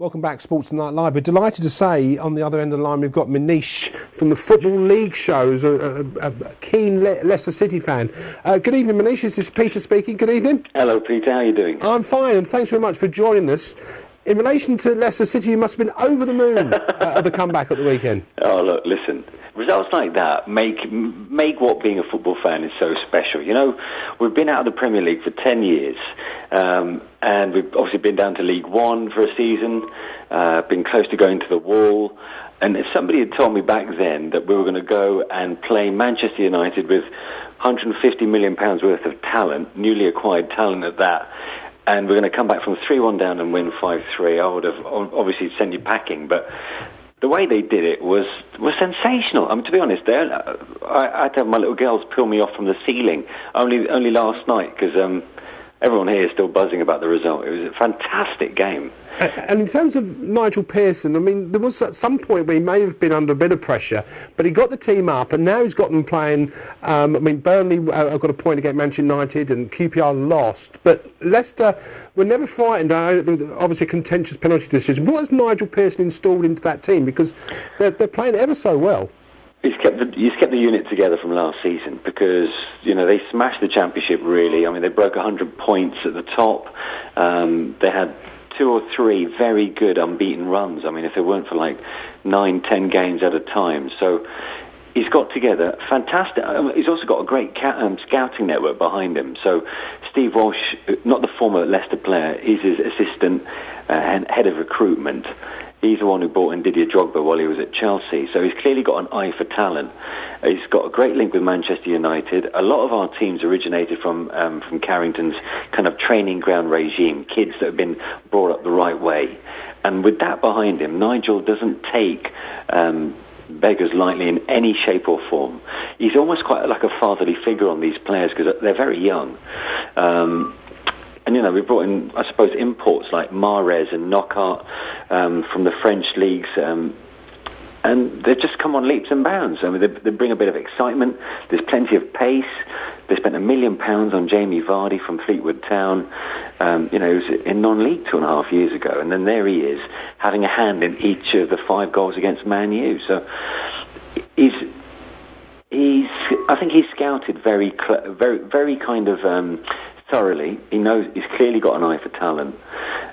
Welcome back, Sports Tonight Live. We're delighted to say on the other end of the line we've got Manish from the Football League shows, a keen Leicester City fan. Good evening, Manish. This is Peter speaking. Good evening. Hello, Peter. How are you doing? I'm fine, and thanks very much for joining us. In relation to Leicester City, you must have been over the moon at the comeback at the weekend. Oh, look, listen. Results like that make what being a football fan is so special. You know, we've been out of the Premier League for 10 years, and we've obviously been down to League One for a season, been close to going to the wall. And if somebody had told me back then that we were going to go and play Manchester United with £150 million worth of talent, newly acquired talent at that, and we're going to come back from 3-1 down and win 5-3, I would have obviously sent you packing. But the way they did it was sensational. I mean, to be honest, I had to have my little girls pull me off from the ceiling only last night because everyone here is still buzzing about the result. It was a fantastic game. And in terms of Nigel Pearson, I mean, there was at some point where he may have been under a bit of pressure, but he got the team up, and now he's got them playing. I mean, Burnley got a point against Manchester United, and QPR lost, but Leicester were never frightened. Obviously, a contentious penalty decision. What has Nigel Pearson installed into that team? Because they're playing ever so well. He's kept the unit together from last season because, you know, they smashed the Championship, really. I mean, they broke 100 points at the top. They had 2 or 3 very good unbeaten runs. I mean, if they weren't for like 9-10 games at a time. So he's got together fantastic. He's also got a great scouting network behind him. So Steve Walsh, not the former Leicester player, he's his assistant and head of recruitment. He's the one who brought in Didier Drogba while he was at Chelsea. So he's clearly got an eye for talent. He's got a great link with Manchester United. A lot of our teams originated from Carrington's kind of training ground regime, kids that have been brought up the right way. And with that behind him, Nigel doesn't take beggars lightly in any shape or form. He's almost quite like a fatherly figure on these players because they're very young. And, you know, we brought in, I suppose, imports like Mahrez and Knockaert from the French leagues, and they've just come on leaps and bounds. I mean, they bring a bit of excitement. There's plenty of pace. They spent £1 million on Jamie Vardy from Fleetwood Town. You know, he was in non-league 2.5 years ago, and then there he is, having a hand in each of the 5 goals against Man U. So I think he's scouted very kind of thoroughly. He knows he's clearly got an eye for talent,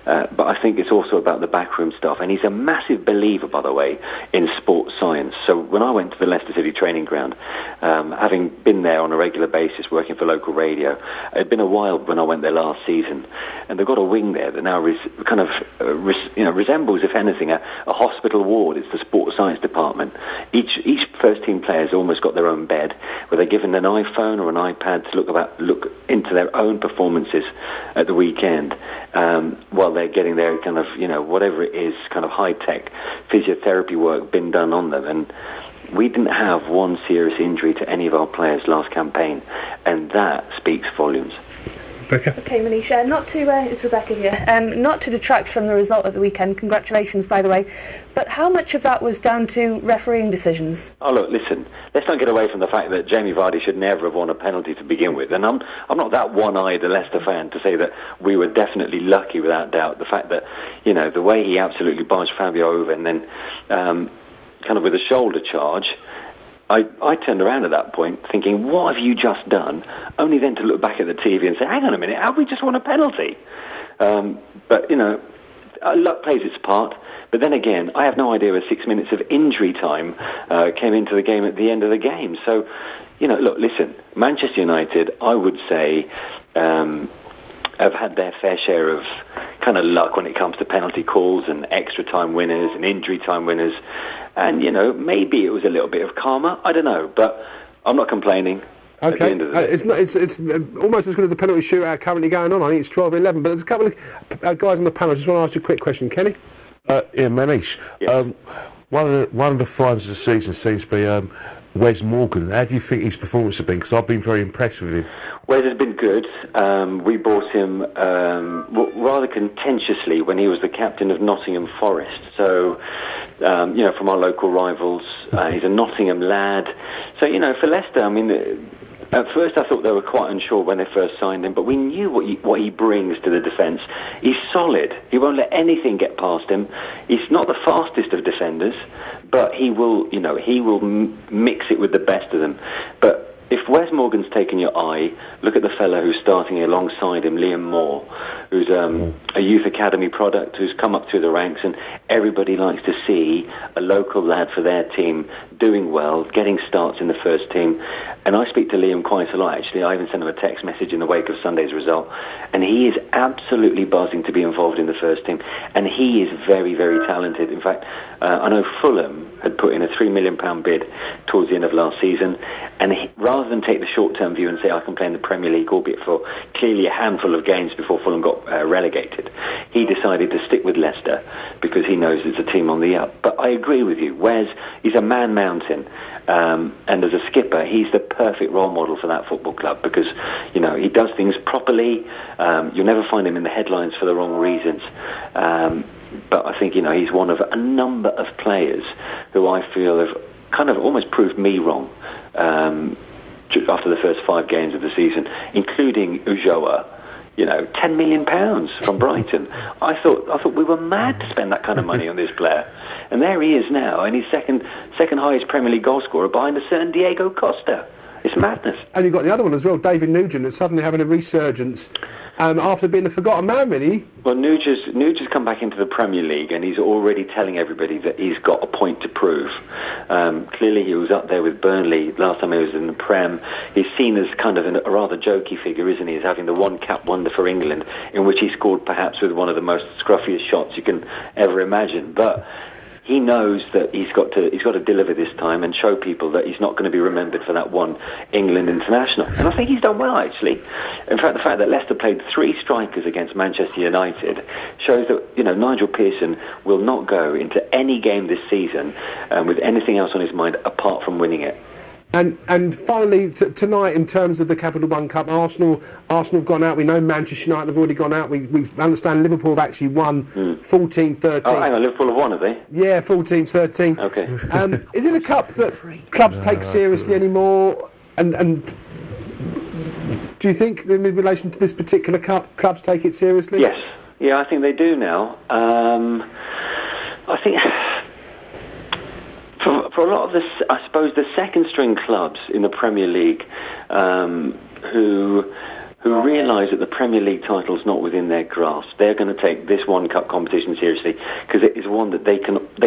but I think it's also about the backroom stuff. And he's a massive believer, by the way, in sports science. So when I went to the Leicester City training ground, having been there on a regular basis, working for local radio, it had been a while when I went there last season, and they've got a wing there that now resembles, if anything, a hospital ward. It's the sports science department. Each first team player's almost got their own bed, where they're given an iPhone or an iPad to look into their own performances at the weekend, while they're getting their kind of, you know, whatever it is, kind of high-tech physiotherapy work been done on them. And we didn't have one serious injury to any of our players last campaign, and that speaks volumes. Rebecca? Okay, Manish, it's Rebecca here. Not to detract from the result of the weekend, congratulations, by the way, but how much of that was down to refereeing decisions? Oh, look, listen, let's not get away from the fact that Jamie Vardy should never have won a penalty to begin with, and I'm not that one-eyed a Leicester fan to say that we were definitely lucky, without doubt. The fact that, you know, the way he absolutely barged Fabio over and then kind of with a shoulder charge, I turned around at that point thinking, what have you just done? Only then to look back at the TV and say, hang on a minute, have we just won a penalty? But, you know, luck plays its part. But then again, I have no idea where 6 minutes of injury time came into the game at the end of the game. So, you know, look, listen, Manchester United, I would say, have had their fair share of kind of luck when it comes to penalty calls and extra time winners and injury time winners. And, you know, maybe it was a little bit of karma. I don't know, but I'm not complaining. Okay, it's almost as good as the penalty shootout currently going on. I think it's 12-11, but there's a couple of guys on the panel. I just want to ask you a quick question. Kenny? Manish. Yeah. One of the finds of the season seems to be Wes Morgan. How do you think his performance has been? Because I've been very impressed with him. Wes has been good. We bought him rather contentiously when he was the captain of Nottingham Forest. So, you know, from our local rivals, he's a Nottingham lad. So, you know, for Leicester, I mean, At first I thought they were quite unsure when they first signed him, but we knew what he brings to the defence. He's solid. He won't let anything get past him. He's not the fastest of defenders, but he will mix it with the best of them. But if Wes Morgan's taken your eye, look at the fellow who's starting alongside him, Liam Moore, who's a youth academy product, who's come up through the ranks, and everybody likes to see a local lad for their team doing well, getting starts in the first team. And I speak to Liam quite a lot, actually. I even sent him a text message in the wake of Sunday's result. And he is absolutely buzzing to be involved in the first team. And he is very, very talented. In fact, I know Fulham had put in a £3 million bid towards the end of last season. And rather than take the short-term view and say, I can play in the Premier League, albeit for clearly a handful of games before Fulham got relegated, he decided to stick with Leicester because he knows it's a team on the up. But I agree with you. Wes, he's a man mountain. And as a skipper, he's the perfect role model for that football club because, he does things properly. You'll never find him in the headlines for the wrong reasons. But I think, he's one of a number of players who I feel have kind of almost proved me wrong after the first 5 games of the season, including Ulloa. £10 million from Brighton. I thought we were mad to spend that kind of money on this player. And there he is now, and he's second highest Premier League goal scorer behind a certain Diego Costa. It's madness. And you've got the other one as well, David Nugent, that's suddenly having a resurgence after being a forgotten man, really. Well, Nugent's come back into the Premier League, and he's already telling everybody that he's got a point to prove. Clearly, he was up there with Burnley last time he was in the Prem. He's seen as kind of a rather jokey figure, isn't he? As having the one-cap wonder for England, in which he scored perhaps with one of the most scruffiest shots you can ever imagine. But he knows that he's got to deliver this time and show people that he's not going to be remembered for that one England international. And I think he's done well, actually. In fact, the fact that Leicester played 3 strikers against Manchester United shows that Nigel Pearson will not go into any game this season with anything else on his mind apart from winning it. And finally, tonight, in terms of the Capital One Cup, Arsenal have gone out. We know Manchester United have already gone out. We understand Liverpool have actually won 14-13. Oh, hang on, Liverpool have won, have they? Yeah, 14-13. Okay. Is it a cup that clubs take seriously anymore? And do you think, in relation to this particular cup, clubs take it seriously? Yes. Yeah, I think they do now. I think for a lot of I suppose the second-string clubs in the Premier League who realise that the Premier League title's not within their grasp, they're going to take this one cup competition seriously because it is one that they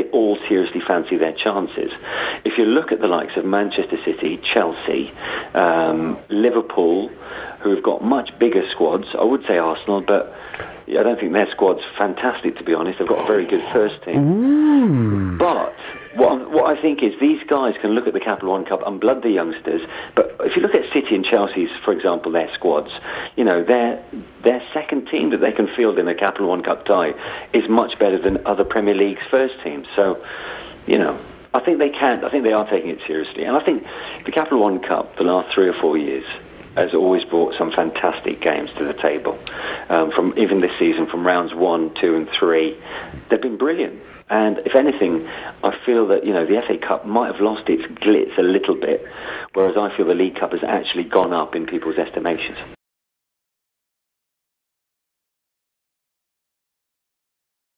all seriously fancy their chances. If you look at the likes of Manchester City, Chelsea, Liverpool, who have got much bigger squads, I would say Arsenal, but I don't think their squad's fantastic, to be honest. They've got a very good first team. Ooh. But what I think is these guys can look at the Capital One Cup and blood the youngsters, but if you look at City and Chelsea's, for example, their squads, their second team that they can field in a Capital One Cup tie is much better than other Premier League's first teams. So, I think they can. I think they are taking it seriously. And I think the Capital One Cup, the last 3 or 4 years, has always brought some fantastic games to the table. From even this season, from rounds 1, 2 and 3, they've been brilliant. And if anything, I feel that the FA Cup might have lost its glitz a little bit, whereas I feel the League Cup has actually gone up in people's estimations.